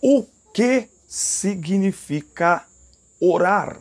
O que significa orar?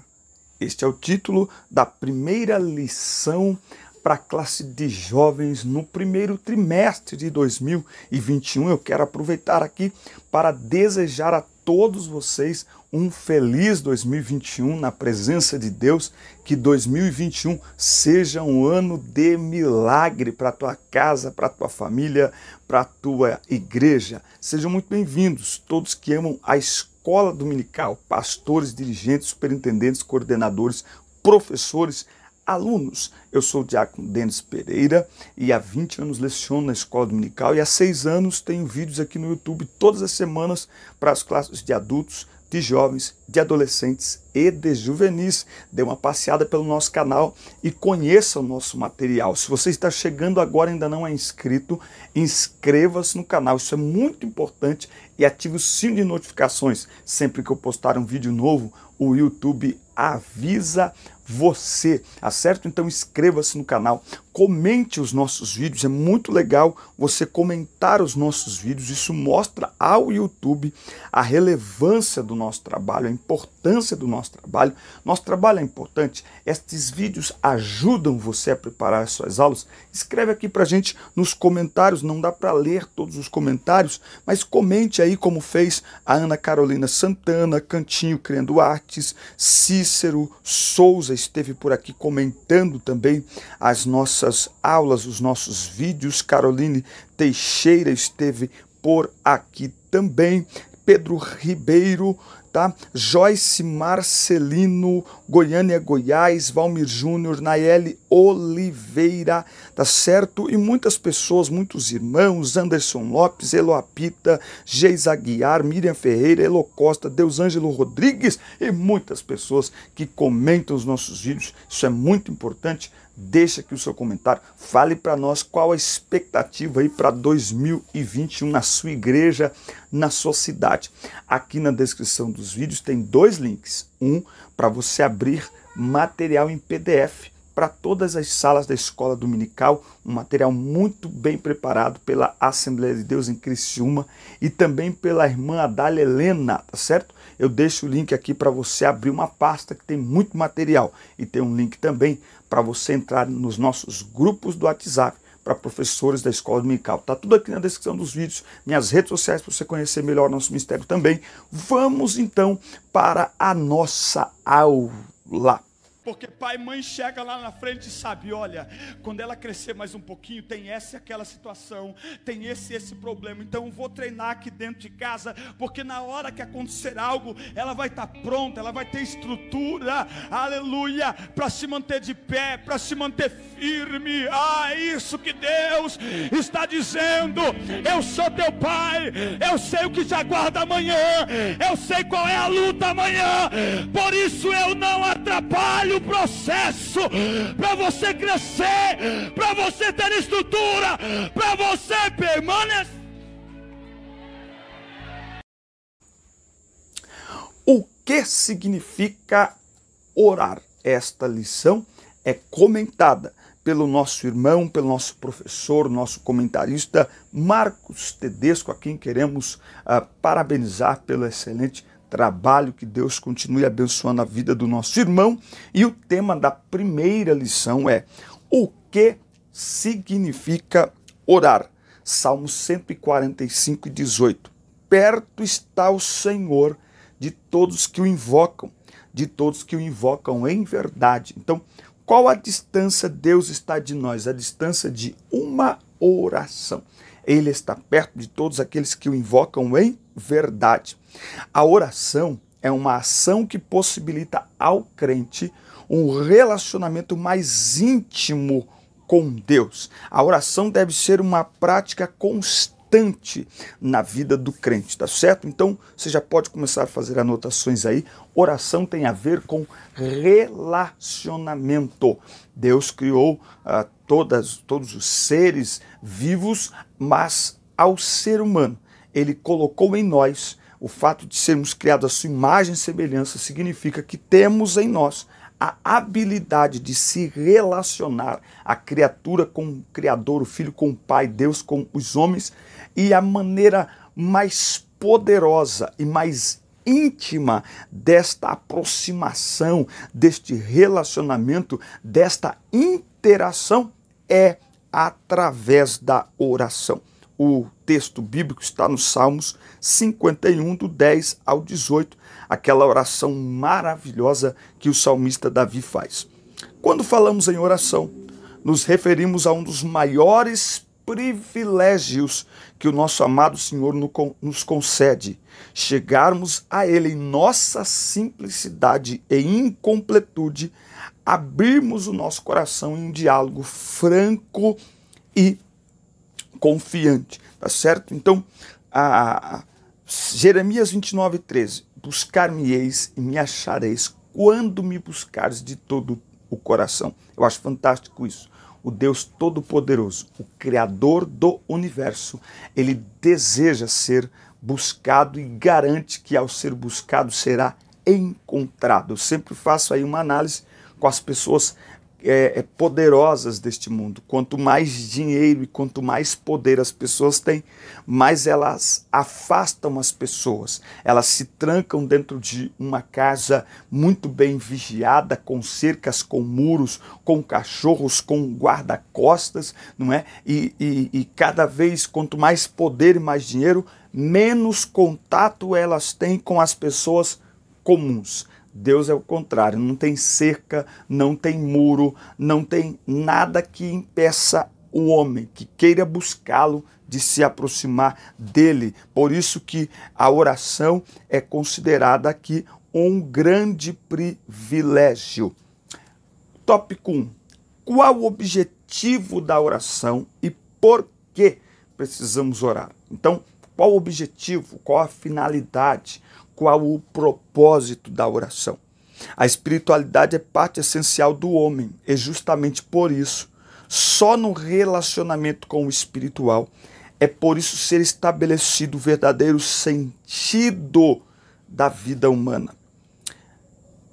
Este é o título da primeira lição para a classe de jovens no primeiro trimestre de 2021. Eu quero aproveitar aqui para desejar a todos vocês um feliz 2021 na presença de Deus, que 2021 seja um ano de milagre para a tua casa, para a tua família, para a tua igreja. Sejam muito bem-vindos, todos que amam a escola dominical, pastores, dirigentes, superintendentes, coordenadores, professores, alunos. Eu sou o diácono Denis Pereira e há 20 anos leciono na escola dominical e há 6 anos tenho vídeos aqui no YouTube todas as semanas para as classes de adultos, de jovens, de adolescentes e de juvenis. Dê uma passeada pelo nosso canal e conheça o nosso material. Se você está chegando agora e ainda não é inscrito, inscreva-se no canal. Isso é muito importante e ative o sino de notificações. Sempre que eu postar um vídeo novo, o YouTube avisa você, tá certo? Então inscreva-se no canal, comente os nossos vídeos, é muito legal você comentar os nossos vídeos, isso mostra ao YouTube a relevância do nosso trabalho, a importância do nosso trabalho. Nosso trabalho é importante, estes vídeos ajudam você a preparar as suas aulas. Escreve aqui pra gente nos comentários, não dá para ler todos os comentários, mas comente aí como fez a Ana Carolina Santana, Cantinho Criando Artes, Cícero Souza esteve por aqui comentando também as nossas aulas, os nossos vídeos. Caroline Teixeira esteve por aqui também. Pedro Ribeiro, tá? Joyce Marcelino, Goiânia, Goiás, Valmir Júnior, Nayeli Oliveira, tá certo? E muitas pessoas, muitos irmãos, Anderson Lopes, Eloapita, Geis Aguiar, Miriam Ferreira, Elo Costa, Deusângelo Rodrigues e muitas pessoas que comentam os nossos vídeos. Isso é muito importante. Deixa aqui o seu comentário, fale para nós qual a expectativa aí para 2021 na sua igreja, na sua cidade. Aqui na descrição dos vídeos tem 2 links. Um para você abrir material em PDF para todas as salas da escola dominical, um material muito bem preparado pela Assembleia de Deus em Criciúma e também pela irmã Adália Helena, tá certo? Eu deixo o link aqui para você abrir uma pasta que tem muito material e tem um link também para você entrar nos nossos grupos do WhatsApp para professores da escola dominical. Tá tudo aqui na descrição dos vídeos, minhas redes sociais para você conhecer melhor nosso ministério também. Vamos então para a nossa aula. Porque pai e mãe chega lá na frente e sabe, olha, quando ela crescer mais um pouquinho, tem essa e aquela situação, tem esse problema, então eu vou treinar aqui dentro de casa, porque na hora que acontecer algo, ela vai estar pronta, ela vai ter estrutura, aleluia, para se manter de pé, para se manter firme. É isso que Deus está dizendo. Eu sou teu pai, eu sei o que te aguarda amanhã, eu sei qual é a luta amanhã, por isso eu não atrapalho o processo para você crescer, para você ter estrutura, para você permanecer. O que significa orar? Esta lição é comentada pelo nosso irmão, pelo nosso professor, nosso comentarista Marcos Tedesco, a quem queremos parabenizar pelo excelente trabalho. Que Deus continue abençoando a vida do nosso irmão. E o tema da primeira lição é: o que significa orar? Salmo 145, 18. Perto está o Senhor de todos que o invocam, de todos que o invocam em verdade. Então, qual a distância Deus está de nós? A distância de uma oração. Ele está perto de todos aqueles que o invocam em verdade. A oração é uma ação que possibilita ao crente um relacionamento mais íntimo com Deus. A oração deve ser uma prática constante na vida do crente, tá certo? Então, você já pode começar a fazer anotações aí. Oração tem a ver com relacionamento. Deus criou todos os seres vivos, mas ao ser humano, ele colocou em nós o fato de sermos criados à sua imagem e semelhança, significa que temos em nós a habilidade de se relacionar, a criatura com o Criador, o Filho com o Pai, Deus com os homens, e a maneira mais poderosa e mais íntima desta aproximação, deste relacionamento, desta interação é através da oração. O texto bíblico está no Salmos 51, do 10 ao 18, aquela oração maravilhosa que o salmista Davi faz. Quando falamos em oração, nos referimos a um dos maiores privilégios que o nosso amado Senhor nos concede, chegarmos a Ele em nossa simplicidade e incompletude, abrirmos o nosso coração em um diálogo franco e confiante, tá certo? Então, Jeremias 29:13, buscar-me-eis e me achareis quando me buscares de todo o coração. Eu acho fantástico isso. O Deus Todo-Poderoso, o Criador do Universo, Ele deseja ser buscado e garante que ao ser buscado será encontrado. Eu sempre faço aí uma análise com as pessoas poderosas deste mundo. Quanto mais dinheiro e quanto mais poder as pessoas têm, mais elas afastam as pessoas. Elas se trancam dentro de uma casa muito bem vigiada, com cercas, com muros, com cachorros, com guarda-costas, não é? E cada vez, quanto mais poder e mais dinheiro, menos contato elas têm com as pessoas comuns. Deus é o contrário, não tem cerca, não tem muro, não tem nada que impeça o homem, que queira buscá-lo, de se aproximar dele. Por isso que a oração é considerada aqui um grande privilégio. Tópico 1. Qual o objetivo da oração e por que precisamos orar? Então, qual o objetivo, qual a finalidade, qual o propósito da oração? A espiritualidade é parte essencial do homem e justamente por isso, só no relacionamento com o espiritual, é por isso ser estabelecido o verdadeiro sentido da vida humana.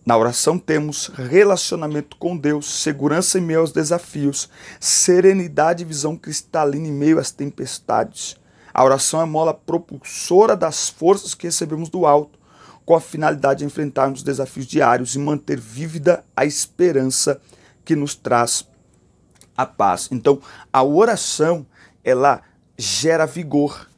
Na oração temos relacionamento com Deus, segurança em meio aos desafios, serenidade e visão cristalina em meio às tempestades. A oração é a mola propulsora das forças que recebemos do alto, com a finalidade de enfrentarmos os desafios diários e manter vívida a esperança que nos traz a paz. Então, a oração, ela gera vigor.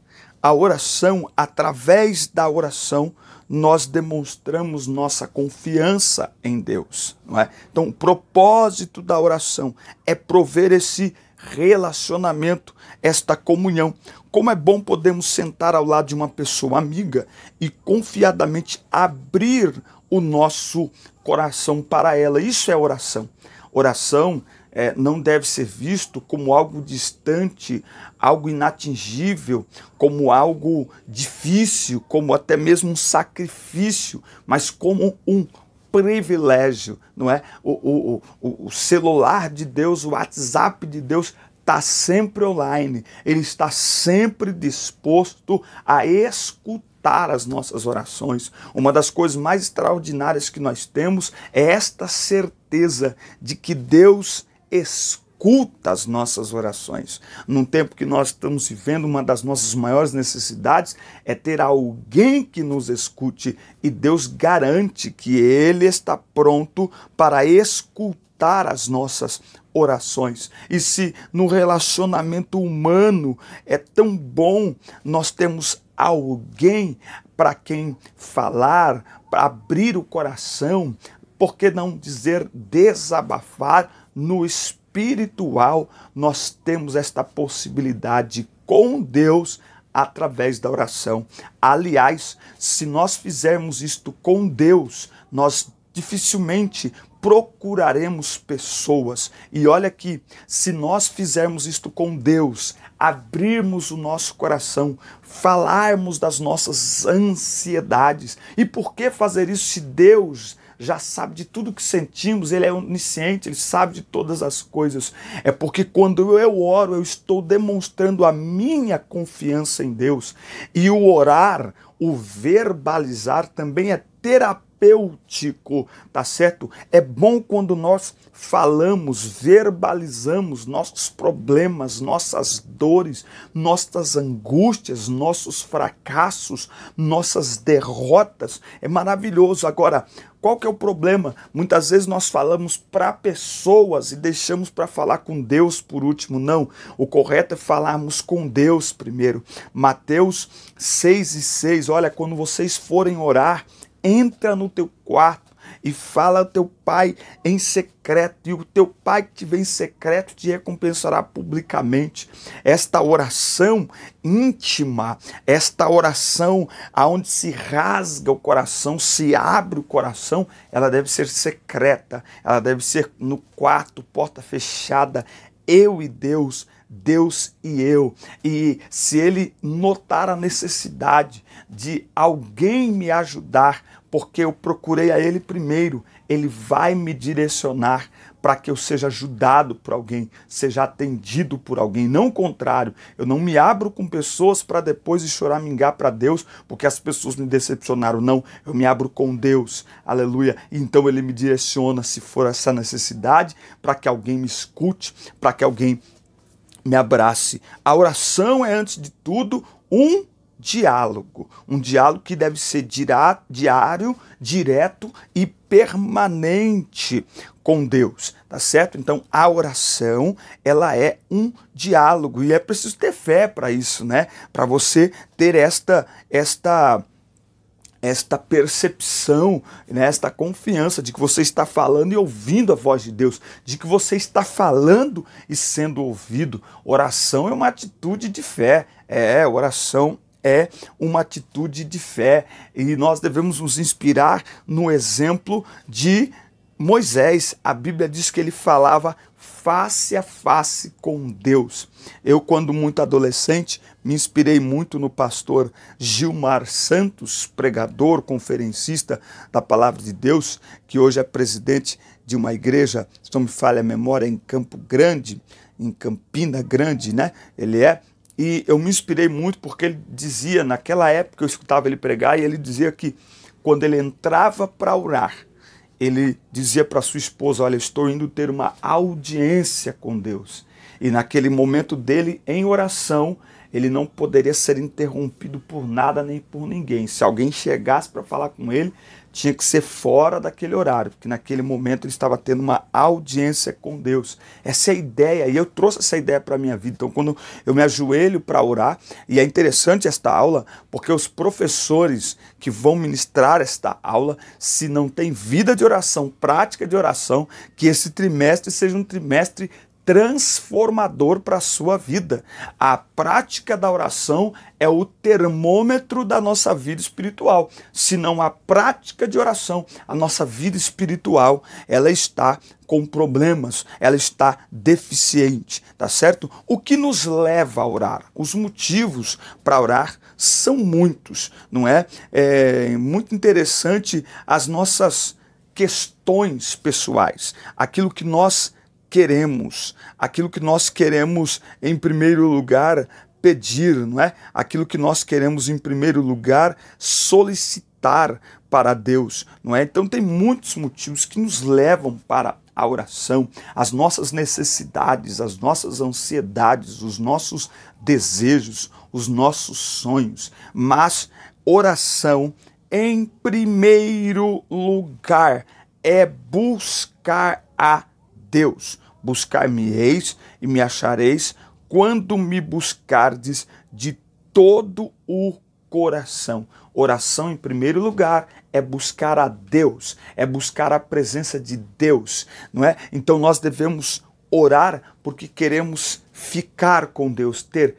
A oração, através da oração, nós demonstramos nossa confiança em Deus, não é? Então, o propósito da oração é prover esse relacionamento, esta comunhão. Como é bom podermos sentar ao lado de uma pessoa amiga e confiadamente abrir o nosso coração para ela. Isso é oração. Oração não deve ser visto como algo distante, algo inatingível, como algo difícil, como até mesmo um sacrifício, mas como um privilégio, não é? O celular de Deus, o WhatsApp de Deus está sempre online, ele está sempre disposto a escutar as nossas orações. Uma das coisas mais extraordinárias que nós temos é esta certeza de que Deus escuta as nossas orações. Num tempo que nós estamos vivendo, uma das nossas maiores necessidades é ter alguém que nos escute, e Deus garante que Ele está pronto para escutar as nossas orações. E se no relacionamento humano é tão bom nós temos alguém para quem falar, para abrir o coração, por que não dizer desabafar? No espiritual, nós temos esta possibilidade com Deus através da oração. Aliás, se nós fizermos isto com Deus, nós dificilmente procuraremos pessoas. E olha aqui, se nós fizermos isto com Deus, abrirmos o nosso coração, falarmos das nossas ansiedades. E por que fazer isso se Deus já sabe de tudo que sentimos? Ele é onisciente, ele sabe de todas as coisas. É porque quando eu oro, eu estou demonstrando a minha confiança em Deus. E o orar, o verbalizar, também é terapêutico terapêutico, tá certo? É bom quando nós falamos, verbalizamos nossos problemas, nossas dores, nossas angústias, nossos fracassos, nossas derrotas. É maravilhoso. Agora, qual que é o problema? Muitas vezes nós falamos para pessoas e deixamos para falar com Deus por último. Não, o correto é falarmos com Deus primeiro. Mateus 6:6, olha, quando vocês forem orar, entra no teu quarto e fala ao teu pai em secreto, e o teu pai que te vê em secreto te recompensará publicamente. Esta oração íntima, esta oração aonde se rasga o coração, se abre o coração, ela deve ser secreta, ela deve ser no quarto, porta fechada, eu e Deus, Deus e eu. E se ele notar a necessidade de alguém me ajudar, porque eu procurei a ele primeiro, ele vai me direcionar para que eu seja ajudado por alguém, seja atendido por alguém. Não o contrário, eu não me abro com pessoas para depois choramingar para Deus, porque as pessoas me decepcionaram. Não, eu me abro com Deus, aleluia. Então ele me direciona, se for essa necessidade, para que alguém me escute, para que alguém me abrace. A oração é, antes de tudo, um diálogo que deve ser diário, direto e permanente com Deus, tá certo? Então a oração, ela é um diálogo e é preciso ter fé para isso, né? Para você ter esta percepção, né, esta confiança de que você está falando e ouvindo a voz de Deus, de que você está falando e sendo ouvido. Oração é uma atitude de fé, oração é uma atitude de fé, e nós devemos nos inspirar no exemplo de Moisés. A Bíblia diz que ele falava face a face com Deus. Eu, quando muito adolescente, me inspirei muito no pastor Gilmar Santos, pregador, conferencista da Palavra de Deus, que hoje é presidente de uma igreja, se não me falha a memória, em Campo Grande, em Campina Grande, né? Ele é. E eu me inspirei muito porque ele dizia, naquela época eu escutava ele pregar, e ele dizia que quando ele entrava para orar, ele dizia para sua esposa: olha, estou indo ter uma audiência com Deus. E naquele momento dele em oração, ele não poderia ser interrompido por nada nem por ninguém. Se alguém chegasse para falar com ele, tinha que ser fora daquele horário, porque naquele momento ele estava tendo uma audiência com Deus. Essa é a ideia, e eu trouxe essa ideia para a minha vida. Então, quando eu me ajoelho para orar, e é interessante esta aula, porque os professores que vão ministrar esta aula, se não tem vida de oração, prática de oração, que esse trimestre seja um trimestre transformador para a sua vida. A prática da oração é o termômetro da nossa vida espiritual. Se não há prática de oração, a nossa vida espiritual, ela está com problemas, ela está deficiente, tá certo? O que nos leva a orar? Os motivos para orar são muitos, não é? É muito interessante as nossas questões pessoais, aquilo que nós queremos em primeiro lugar pedir, não é? Aquilo que nós queremos em primeiro lugar solicitar para Deus, não é? Então tem muitos motivos que nos levam para a oração, as nossas necessidades, as nossas ansiedades, os nossos desejos, os nossos sonhos, mas oração em primeiro lugar é buscar a Deus. Buscar-me-eis e me achareis quando me buscardes de todo o coração. Oração, em primeiro lugar, é buscar a Deus, é buscar a presença de Deus, não é? Então nós devemos orar porque queremos ficar com Deus, ter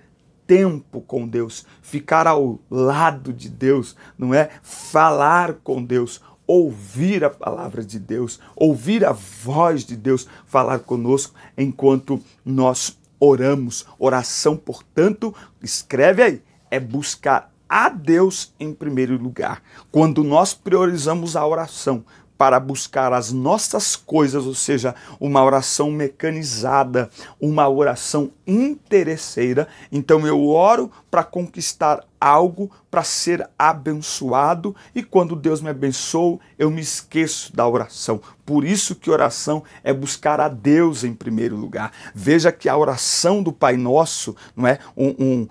tempo com Deus, ficar ao lado de Deus, não é? Falar com Deus, ouvir a palavra de Deus, ouvir a voz de Deus falar conosco enquanto nós oramos. Oração, portanto, escreve aí, é buscar a Deus em primeiro lugar. Quando nós priorizamos a oração para buscar as nossas coisas, ou seja, uma oração mecanizada, uma oração interesseira. Então eu oro para conquistar algo, para ser abençoado, e quando Deus me abençoa, eu me esqueço da oração. Por isso que oração é buscar a Deus em primeiro lugar. Veja que a oração do Pai Nosso não é um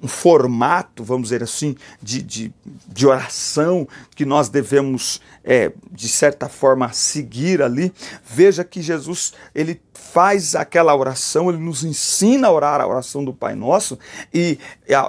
formato, vamos dizer assim, de oração que nós devemos, de certa forma, seguir ali. Veja que Jesus, ele faz aquela oração, ele nos ensina a orar a oração do Pai Nosso, e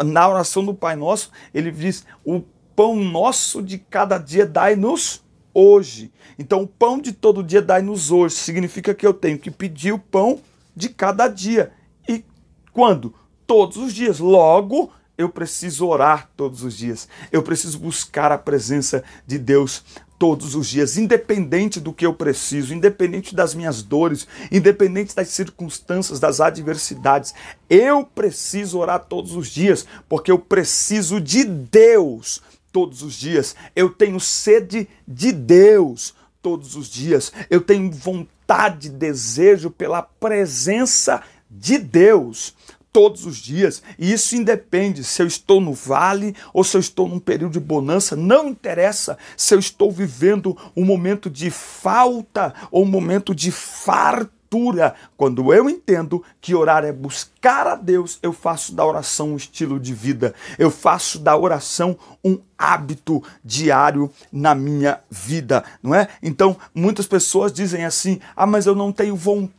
na oração do Pai Nosso, ele diz: o pão nosso de cada dia dai-nos hoje. Então, o pão de todo dia dai-nos hoje. Significa que eu tenho que pedir o pão de cada dia. E quando? Todos os dias. Logo, eu preciso orar todos os dias. Eu preciso buscar a presença de Deus todos os dias, independente do que eu preciso, independente das minhas dores, independente das circunstâncias, das adversidades. Eu preciso orar todos os dias, porque eu preciso de Deus todos os dias. Eu tenho sede de Deus todos os dias. Eu tenho vontade, desejo pela presença de Deus todos os dias, e isso independe se eu estou no vale ou se eu estou num período de bonança. Não interessa se eu estou vivendo um momento de falta ou um momento de fartura. Quando eu entendo que orar é buscar a Deus, eu faço da oração um estilo de vida, eu faço da oração um hábito diário na minha vida, não é? Então, muitas pessoas dizem assim: ah, mas eu não tenho vontade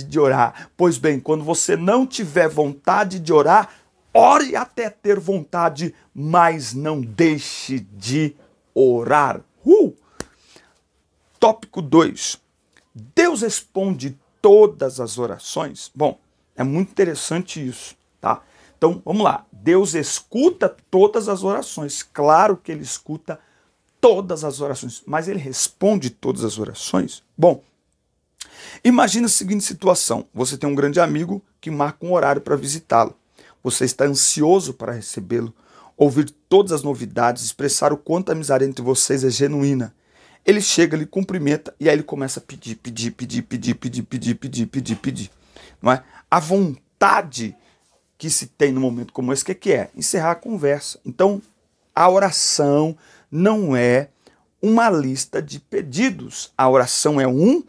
de orar. Pois bem, quando você não tiver vontade de orar, ore até ter vontade, mas não deixe de orar. Tópico 2. Deus responde todas as orações? Bom, é muito interessante isso, tá? Então, vamos lá. Deus escuta todas as orações. Claro que ele escuta todas as orações, mas ele responde todas as orações? Bom, imagina a seguinte situação: você tem um grande amigo que marca um horário para visitá-lo. Você está ansioso para recebê-lo, ouvir todas as novidades, expressar o quanto a amizade entre vocês é genuína. Ele chega, lhe cumprimenta e aí ele começa a pedir. Não é? A vontade que se tem no momento como esse, o que é? Encerrar a conversa. Então, a oração não é uma lista de pedidos. A oração é um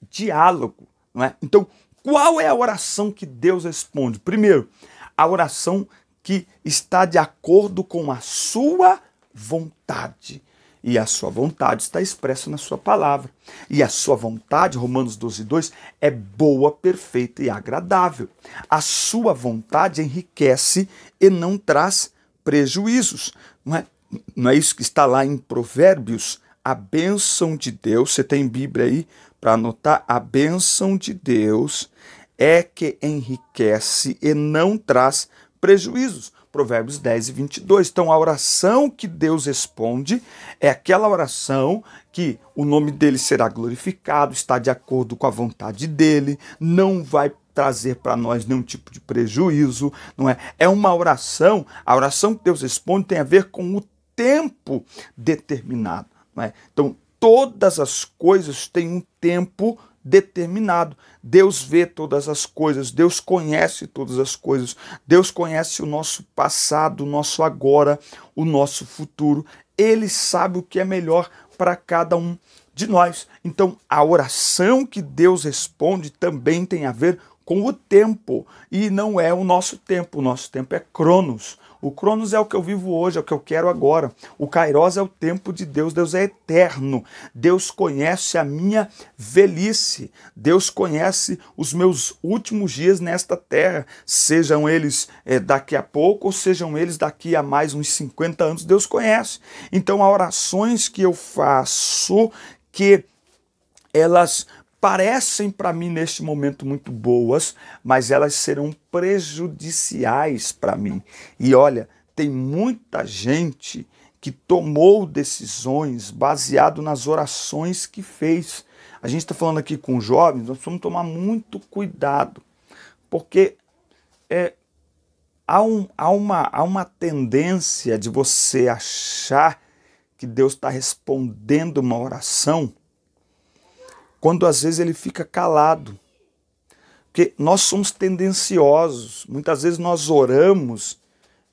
diálogo, não é? Então, qual é a oração que Deus responde? Primeiro, a oração que está de acordo com a sua vontade. E a sua vontade está expressa na sua palavra. E a sua vontade, Romanos 12:2, é boa, perfeita e agradável. A sua vontade enriquece e não traz prejuízos. Não é isso que está lá em Provérbios? A bênção de Deus, você tem Bíblia aí para anotar? A bênção de Deus é que enriquece e não traz prejuízos. Provérbios 10:22. Então, a oração que Deus responde é aquela oração que o nome dele será glorificado, está de acordo com a vontade dele, não vai trazer para nós nenhum tipo de prejuízo, não é? É uma oração, a oração que Deus responde tem a ver com o tempo determinado, não é? Então, todas as coisas têm um tempo determinado. Deus vê todas as coisas, Deus conhece todas as coisas, Deus conhece o nosso passado, o nosso agora, o nosso futuro. Ele sabe o que é melhor para cada um de nós. Então, a oração que Deus responde também tem a ver com o tempo, e não é o nosso tempo é Cronos. O Cronos é o que eu vivo hoje, é o que eu quero agora. O Kairos é o tempo de Deus, Deus é eterno. Deus conhece a minha velhice, Deus conhece os meus últimos dias nesta terra, sejam eles daqui a pouco ou sejam eles daqui a mais uns 50 anos, Deus conhece. Então, há orações que eu faço que elas parecem para mim neste momento muito boas, mas elas serão prejudiciais para mim. E olha, tem muita gente que tomou decisões baseado nas orações que fez. A gente está falando aqui com jovens, nós precisamos tomar muito cuidado, porque há uma tendência de você achar que Deus está respondendo uma oração quando às vezes ele fica calado. Porque nós somos tendenciosos, muitas vezes nós oramos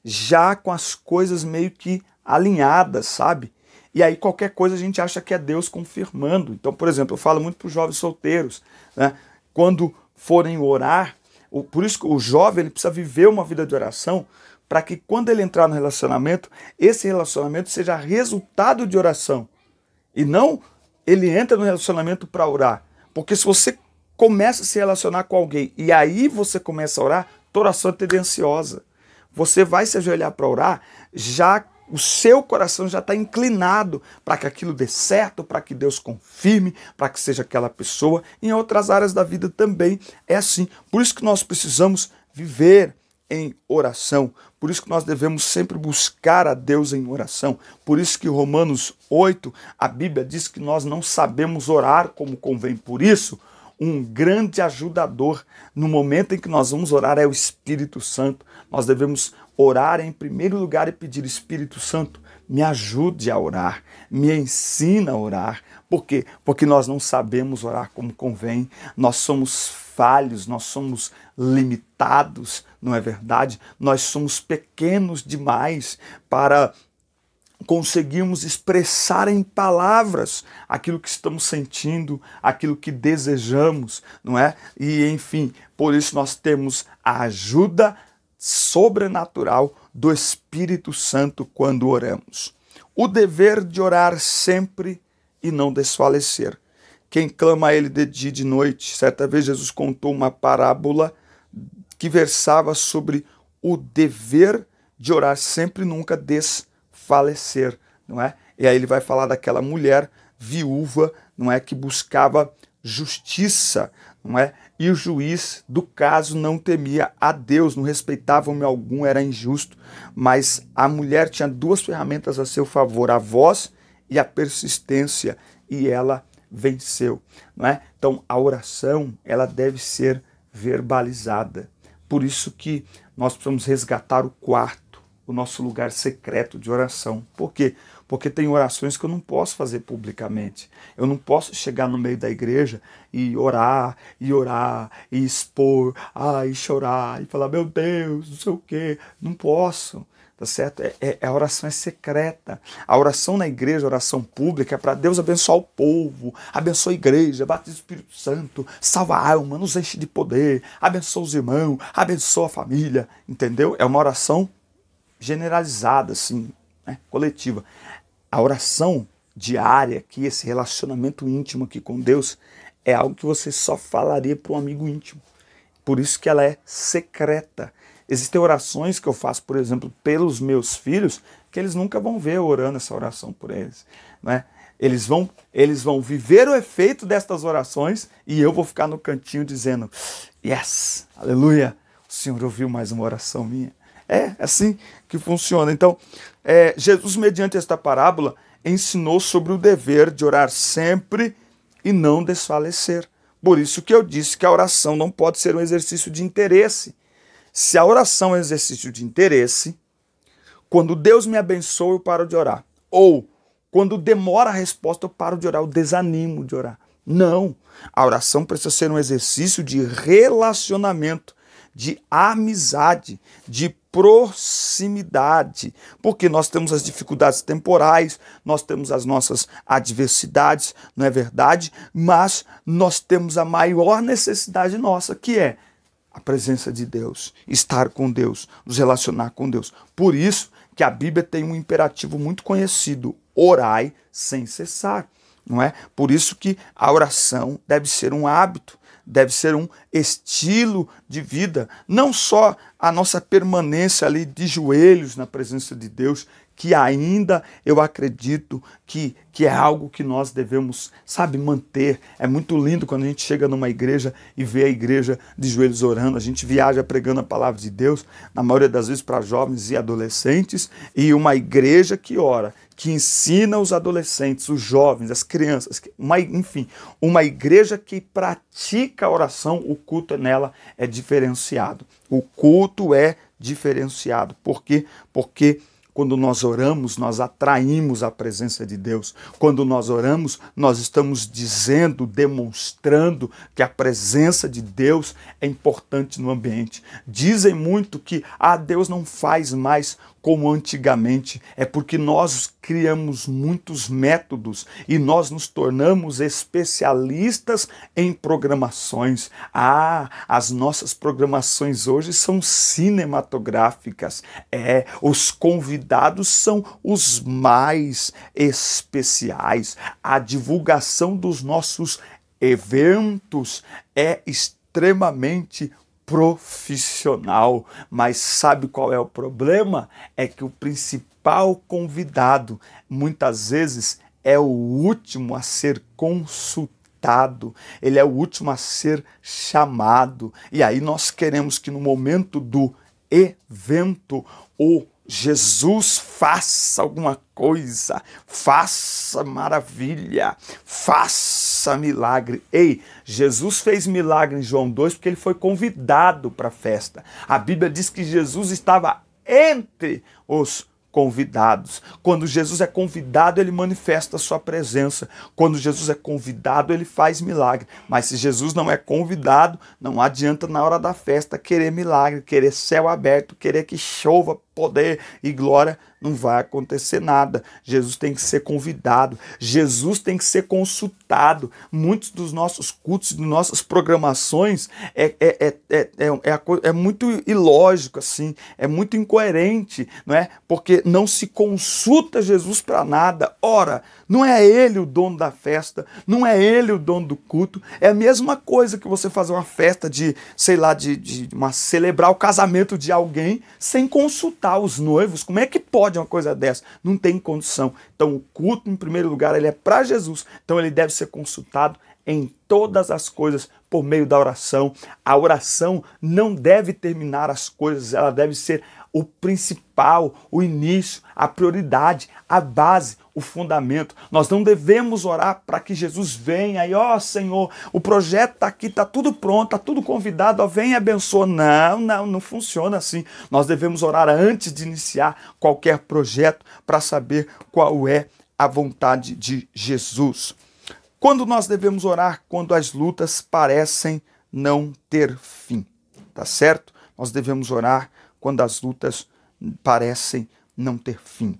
já com as coisas meio que alinhadas, sabe? E aí qualquer coisa a gente acha que é Deus confirmando. Então, por exemplo, eu falo muito para os jovens solteiros, né? Quando forem orar, por isso que o jovem ele precisa viver uma vida de oração, para que quando ele entrar no relacionamento, esse relacionamento seja resultado de oração. E não ele entra no relacionamento para orar. Porque se você começa a se relacionar com alguém e aí você começa a orar, tua oração é tendenciosa. Você vai se ajoelhar para orar, já o seu coração já está inclinado para que aquilo dê certo, para que Deus confirme, para que seja aquela pessoa. Em outras áreas da vida também é assim. Por isso que nós precisamos viver em oração. Por isso que nós devemos sempre buscar a Deus em oração. Por isso que Romanos 8, a Bíblia diz que nós não sabemos orar como convém. Por isso, um grande ajudador no momento em que nós vamos orar é o Espírito Santo. Nós devemos orar em primeiro lugar e pedir: Espírito Santo, me ajude a orar, me ensina a orar. Por quê? Porque nós não sabemos orar como convém, nós somos falhos, nós somos limitados, não é verdade? Nós somos pequenos demais para conseguirmos expressar em palavras aquilo que estamos sentindo, aquilo que desejamos, não é? E enfim, por isso nós temos a ajuda sobrenatural do Espírito Santo quando oramos. O dever de orar sempre e não desfalecer. Quem clama a ele de dia e de noite. Certa vez Jesus contou uma parábola que versava sobre o dever de orar sempre e nunca desfalecer, não é? E aí ele vai falar daquela mulher viúva, não é, que buscava justiça, não é? E o juiz do caso não temia a Deus, não respeitava homem algum, era injusto, mas a mulher tinha duas ferramentas a seu favor, a voz e a persistência, e ela venceu, não é? Então a oração, ela deve ser verbalizada. Por isso que nós precisamos resgatar o quarto, o nosso lugar secreto de oração. Por quê? Porque tem orações que eu não posso fazer publicamente. Eu não posso chegar no meio da igreja e orar, e expor, e chorar, e falar: meu Deus, não sei o quê. Não posso, tá certo? A oração é secreta. A oração na igreja, a oração pública, é para Deus abençoar o povo, abençoa a igreja, batiza o Espírito Santo, salva a alma, nos enche de poder, abençoa os irmãos, abençoa a família, entendeu? É uma oração generalizada, assim, né? Coletiva. A oração diária aqui, esse relacionamento íntimo aqui com Deus, é algo que você só falaria para um amigo íntimo. Por isso que ela é secreta. Existem orações que eu faço, por exemplo, pelos meus filhos, que eles nunca vão ver eu orando essa oração por eles, né? Eles vão viver o efeito destas orações e eu vou ficar no cantinho dizendo: yes, aleluia, o Senhor ouviu mais uma oração minha. É assim que funciona. Então, Jesus, mediante esta parábola, ensinou sobre o dever de orar sempre e não desfalecer. Por isso que eu disse que a oração não pode ser um exercício de interesse. Se a oração é um exercício de interesse, quando Deus me abençoa, eu paro de orar. Ou, quando demora a resposta, eu paro de orar, eu desanimo de orar. Não. A oração precisa ser um exercício de relacionamento, de amizade, de proximidade, porque nós temos as dificuldades temporais, nós temos as nossas adversidades, não é verdade? Mas nós temos a maior necessidade nossa, que é a presença de Deus, estar com Deus, nos relacionar com Deus. Por isso que a Bíblia tem um imperativo muito conhecido: orai sem cessar, não é? Por isso que a oração deve ser um hábito, deve ser um estilo de vida, não só a nossa permanência ali de joelhos na presença de Deus, que ainda eu acredito que é algo que nós devemos, sabe, manter. É muito lindo quando a gente chega numa igreja e vê a igreja de joelhos orando, a gente viaja pregando a palavra de Deus, na maioria das vezes para jovens e adolescentes, e uma igreja que ora, que ensina os adolescentes, os jovens, as crianças, enfim, uma igreja que pratica a oração, o culto nela é diferenciado. O culto é diferenciado. Por quê? Porque Quando nós oramos, nós atraímos a presença de Deus. Quando nós oramos, nós estamos dizendo, demonstrando que a presença de Deus é importante no ambiente. Dizem muito que Deus não faz mais como antigamente, é porque nós criamos muitos métodos e nós nos tornamos especialistas em programações. As nossas programações hoje são cinematográficas. Os convidados são os mais especiais. A divulgação dos nossos eventos é extremamente profissional, mas sabe qual é o problema? É que o principal convidado muitas vezes é o último a ser consultado, ele é o último a ser chamado, e aí nós queremos que no momento do evento o Jesus faça alguma coisa, faça maravilha, faça milagre. Ei, Jesus fez milagre em João 2 porque ele foi convidado para a festa. A Bíblia diz que Jesus estava entre os convidados. Quando Jesus é convidado, ele manifesta a sua presença. Quando Jesus é convidado, ele faz milagre. Mas se Jesus não é convidado, não adianta na hora da festa querer milagre, querer céu aberto, querer que chova poder e glória, não vai acontecer nada. Jesus tem que ser convidado, Jesus tem que ser consultado. Muitos dos nossos cultos, de nossas programações é muito ilógico, assim, é muito incoerente, não é? Porque não se consulta Jesus para nada. Ora, não é ele o dono da festa, não é ele o dono do culto. É a mesma coisa que você fazer uma festa de, sei lá, celebrar o casamento de alguém sem consultar os noivos. Como é que pode uma coisa dessa? Não tem condição. Então o culto, em primeiro lugar, ele é para Jesus. Então ele deve ser consultado em todas as coisas por meio da oração. A oração não deve terminar as coisas, ela deve ser o principal, o início, a prioridade, a base, o fundamento. Nós não devemos orar para que Jesus venha e, Senhor, o projeto está aqui, está tudo pronto, está tudo convidado, vem e abençoa. Não funciona assim. Nós devemos orar antes de iniciar qualquer projeto para saber qual é a vontade de Jesus. Quando nós devemos orar? Quando as lutas parecem não ter fim, tá certo? Nós devemos orar quando as lutas parecem não ter fim.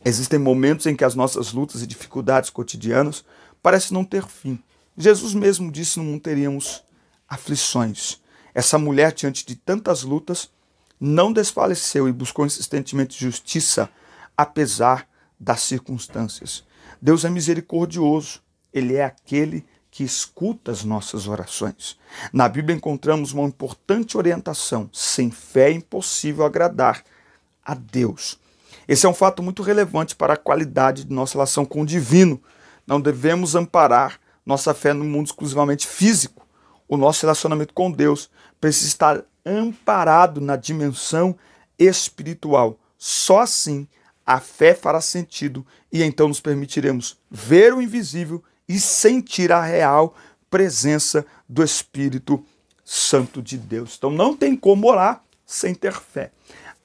Existem momentos em que as nossas lutas e dificuldades cotidianas parecem não ter fim. Jesus mesmo disse que não teríamos aflições. Essa mulher, diante de tantas lutas, não desfaleceu e buscou insistentemente justiça, apesar das circunstâncias. Deus é misericordioso. Ele é aquele que escuta as nossas orações. Na Bíblia encontramos uma importante orientação. Sem fé é impossível agradar a Deus. Esse é um fato muito relevante para a qualidade de nossa relação com o divino. Não devemos amparar nossa fé no mundo exclusivamente físico. O nosso relacionamento com Deus precisa estar amparado na dimensão espiritual. Só assim a fé fará sentido e então nos permitiremos ver o invisível e sentir a real presença do Espírito Santo de Deus. Então não tem como orar sem ter fé.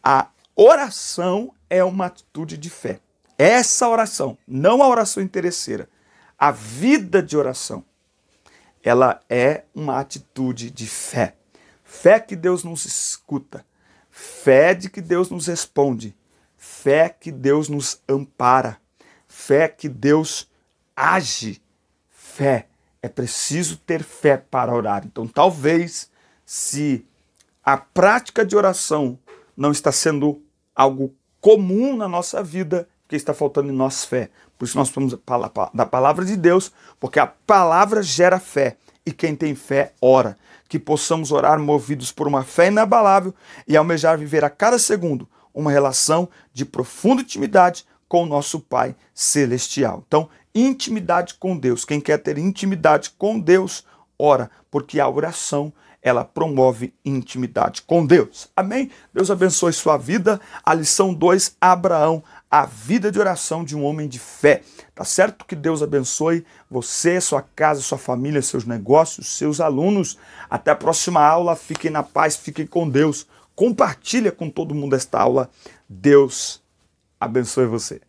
A oração é uma atitude de fé. Essa oração, não a oração interesseira, a vida de oração, ela é uma atitude de fé. Fé que Deus nos escuta, fé de que Deus nos responde, fé que Deus nos ampara, fé que Deus age. Fé, é preciso ter fé para orar. Então, talvez, se a prática de oração não está sendo algo comum na nossa vida, porque está faltando em nós fé. Por isso nós precisamos da palavra de Deus, porque a palavra gera fé, e quem tem fé, ora. Que possamos orar movidos por uma fé inabalável e almejar viver a cada segundo uma relação de profunda intimidade com o nosso Pai Celestial. Então, intimidade com Deus. Quem quer ter intimidade com Deus, ora, porque a oração, ela promove intimidade com Deus. Amém? Deus abençoe sua vida. A lição 2, Abraão, a vida de oração de um homem de fé. Tá certo? Que Deus abençoe você, sua casa, sua família, seus negócios, seus alunos. Até a próxima aula. Fiquem na paz, fiquem com Deus. Compartilha com todo mundo esta aula. Deus abençoe você.